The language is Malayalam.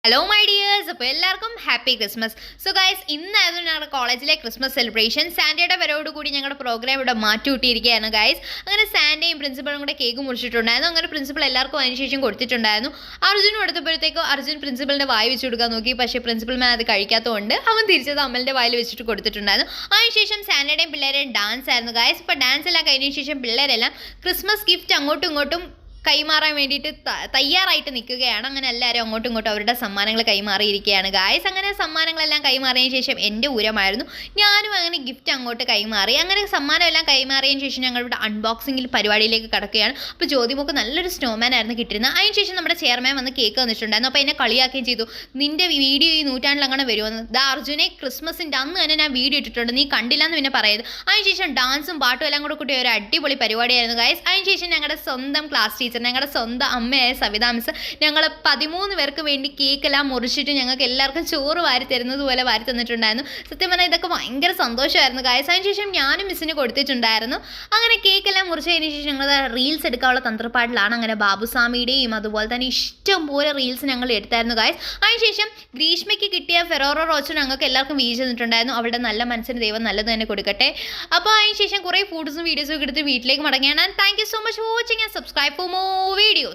ഹലോ മൈ ഡിയേഴ്സ്, അപ്പോൾ എല്ലാവർക്കും ഹാപ്പി ക്രിസ്മസ്. സോ ഗൈസ്, ഇന്നായിരുന്നു ഞങ്ങളുടെ കോളേജിലെ ക്രിസ്മസ് സെലിബ്രേഷൻ. സാൻഡയുടെ വരവോടുകൂടി ഞങ്ങളുടെ പ്രോഗ്രാം ഇവിടെ മാറ്റിവിട്ടിയിരിക്കുകയാണ് ഗൈസ്. അങ്ങനെ സാൻഡയും പ്രിൻസിപ്പളും കൂടെ കേക്ക് മുറിച്ചിട്ടുണ്ടായിരുന്നു. അങ്ങനെ പ്രിൻസിപ്പൾ എല്ലാവർക്കും അതിനുശേഷം കൊടുത്തിട്ടുണ്ടായിരുന്നു. അർജുനും എടുത്തപ്പോഴത്തേക്കും അർജുൻ പ്രിൻസിപ്പളിൻ്റെ വായി വെച്ച് കൊടുക്കാൻ നോക്കി. പക്ഷേ പ്രിൻസിപ്പൽ മാം അത് കഴിക്കാത്തതുകൊണ്ട് അവൻ തിരിച്ചത് അമ്മലിൻ്റെ വായിൽ വെച്ചിട്ട് കൊടുത്തിട്ടുണ്ടായിരുന്നു. അതിനുശേഷം സാൻഡയുടെയും പിള്ളേരുടെയും ഡാൻസ് ആയിരുന്നു ഗൈസ്. ഇപ്പോൾ ഡാൻസ് എല്ലാം കഴിഞ്ഞതിന് ശേഷം പിള്ളേരെല്ലാം ക്രിസ്മസ് ഗിഫ്റ്റ് അങ്ങോട്ടും ഇങ്ങോട്ടും കൈമാറാൻ വേണ്ടിയിട്ട് തയ്യാറായിട്ട് നിൽക്കുകയാണ്. അങ്ങനെ എല്ലാവരും അങ്ങോട്ടും ഇങ്ങോട്ടും അവരുടെ സമ്മാനങ്ങൾ കൈമാറിയിരിക്കുകയാണ് ഗായ്സ്. അങ്ങനെ സമ്മാനങ്ങളെല്ലാം കൈമാറിയതിന് ശേഷം എൻ്റെ ഊരമായിരുന്നു. ഞാനും അങ്ങനെ ഗിഫ്റ്റ് അങ്ങോട്ട് കൈമാറി. അങ്ങനെ സമ്മാനം എല്ലാം കൈമാറിയതിന് ശേഷം ഞങ്ങളിവിടെ അൺബോക്സിംഗിൽ പരിപാടിയിലേക്ക് കടക്കുകയാണ്. അപ്പോൾ ജ്യോതിമോക്ക് നല്ലൊരു സ്നോമാൻ ആയിരുന്നു കിട്ടിയിരുന്നത്. അതിനുശേഷം നമ്മുടെ ചെയർമാൻ വന്ന് കേക്ക് തന്നിട്ടുണ്ടായിരുന്നു. അപ്പോൾ എന്നെ കളിയാക്കുകയും ചെയ്തു, നിൻ്റെ വീഡിയോ ഈ നൂറ്റാണ്ടിൽ അങ്ങനെ വരുമെന്ന്. ദാ അർജുനെ, ക്രിസ്മസിൻ്റെ അന്ന് തന്നെ ഞാൻ വീഡിയോ ഇട്ടിട്ടുണ്ട്, നീ കണ്ടില്ലാന്ന് പിന്നെ പറയരുത്. അതിനുശേഷം ഡാൻസും പാട്ടും എല്ലാം കൂടെ കൂട്ടി ഒരു അടിപൊളി പരിപാടിയായിരുന്നു ഗായ്സ്. അതിനുശേഷം ഞങ്ങളുടെ സ്വന്തം ക്ലാസ് ടീച്ചർ, ഞങ്ങളുടെ സ്വന്തം അമ്മയായ സവിതാ മിസ്, ഞങ്ങൾ 13 പേർക്ക് വേണ്ടി കേക്കെല്ലാം മുറിച്ചിട്ട് ഞങ്ങൾക്ക് എല്ലാവർക്കും ചോറ് വാരി തരുന്നത് പോലെ വാരി തന്നിട്ടുണ്ടായിരുന്നു. സത്യം പറഞ്ഞാൽ ഇതൊക്കെ ഭയങ്കര സന്തോഷമായിരുന്നു ഗായ്സ്. അതിനുശേഷം ഞാനും മിസ്സിന് കൊടുത്തിട്ടുണ്ടായിരുന്നു. അങ്ങനെ കേക്കെല്ലാം മുറിച്ചതിന് ശേഷം ഞങ്ങൾ റീൽസ് എടുക്കാനുള്ള തന്ത്രപ്പാടിലാണ്. അങ്ങനെ ബാബുസ്വാമിയുടെയും അതുപോലെ തന്നെ ഇഷ്ടം പോലെ റീൽസ് ഞങ്ങൾ എടുത്തായിരുന്നു ഗായ്സ്. അതിനുശേഷം ഗ്രീഷ്മയ്ക്ക് കിട്ടിയ ഫെറോറോ റോച്ച് ഞങ്ങൾക്ക് എല്ലാവർക്കും വീഴ്ച തന്നിട്ടുണ്ടായിരുന്നു. അവളുടെ നല്ല മനസ്സിന് ദൈവം നല്ലത് തന്നെ കൊടുക്കട്ടെ. അപ്പോൾ അതിനുശേഷം കുറേ ഫോട്ടോസും വീഡിയോസും ഒക്കെ എടുത്ത് വീട്ടിലേക്ക് മടങ്ങിയാണ്. Thank you so much for watching and subscribe for more videos.